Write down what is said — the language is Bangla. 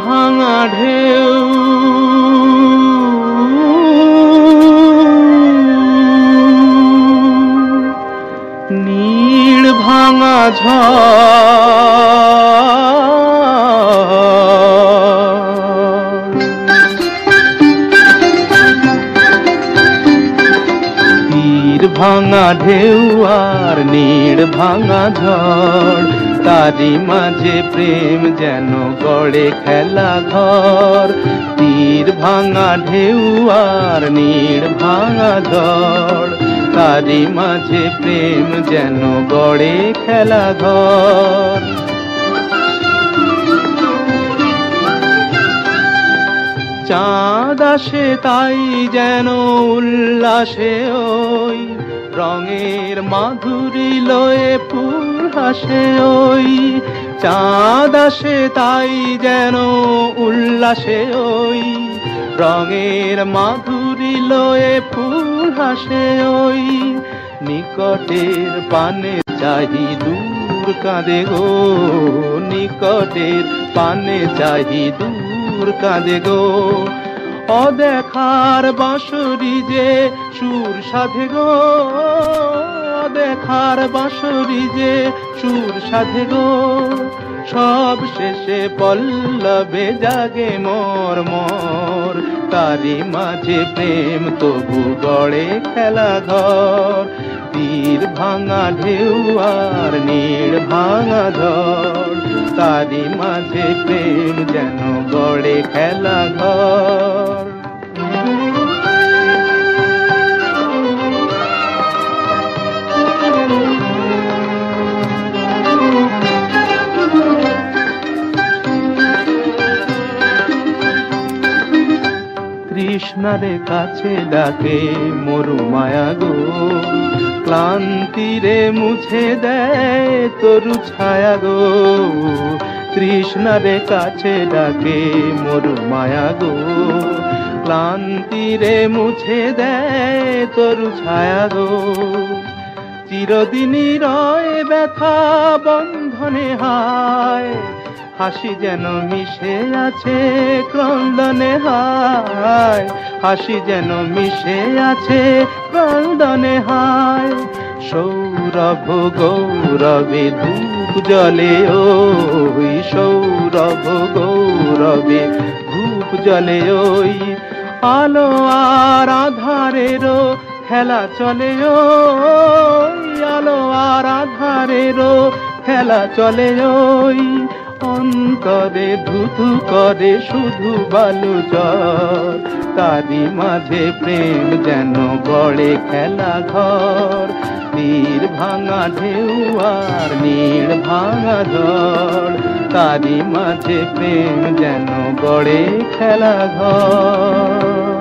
ভাঙা ঢেউ নীড় ভাঙা তীর ভাঙা ঢেউ আর নীড় ভাঙা ঝড়, তারি মাঝে প্রেম যেন গড়ে খেলা ঘর। তীর ভাঙা ঢেউ আর নীড় ভাঙা ঝড়, তারি মাঝে প্রেম যেন গড়ে খেলা ঘর। চাঁদ আসে তাই যেন উল্লাসে ওই, রঙের মাধুরী লয়ে ফুল হাসে ওই। চাঁদ আসে তাই যেন উল্লাসে ওই, রঙের মাধুরী লয়ে ফুল হাসে ওই। নিকটের পানে চাহি দূর কাঁদে গো, নিকটের পানে চাহি দূর কাঁদে গো। অদেখার বাঁশরি যে সুর সাধে গো, অদেখার বাঁশরি যে সুর সাধে গো। সব শেষে পল্লবে জাগে মোর মোর, তারি মাঝে প্রেম তবু গড়ে খেলা ঘর। তীর ভাঙা ঢেউ আর নীড় ভাঙা ঝড়, তারি মাঝে প্রেম যেন গড়ে খেলা ঘর। কৃষ্ণারে কাছে ডাকে মরু মায়া গো, ক্লান্তিরে মুছে দেয় তরু ছায়া গো। কৃষ্ণারে কাছে ডাকে মরু মায়া গো, ক্লান্তিরে মুছে দেয় তরু ছায়া গো। চিরদিনই রয় ব্যথা বন্ধনে হায়, হাসি যেন মিশে আছে ক্রন্দনে হায়, হাসি যেন মিশে আছে ক্রন্দনে হায়। সৌরভ গৌরবে ধূপ জ্বলে ওই, সৌরভ গৌরবে ধূপ জ্বলে ওই। আলো আর আধারেরও খেলা চলে ওই, আলো আর আধারেরও খেলা চলে ওই। অন্তরে ধুধু করে শুধু বালু জ্বর, তারি মাঝে প্রেম যেন গড়ে খেলা ঘর। তীর ভাঙা ঢেউ আর নীড় ভাঙা ঝড়, তারি মাঝে প্রেম যেন গড়ে খেলা ঘর।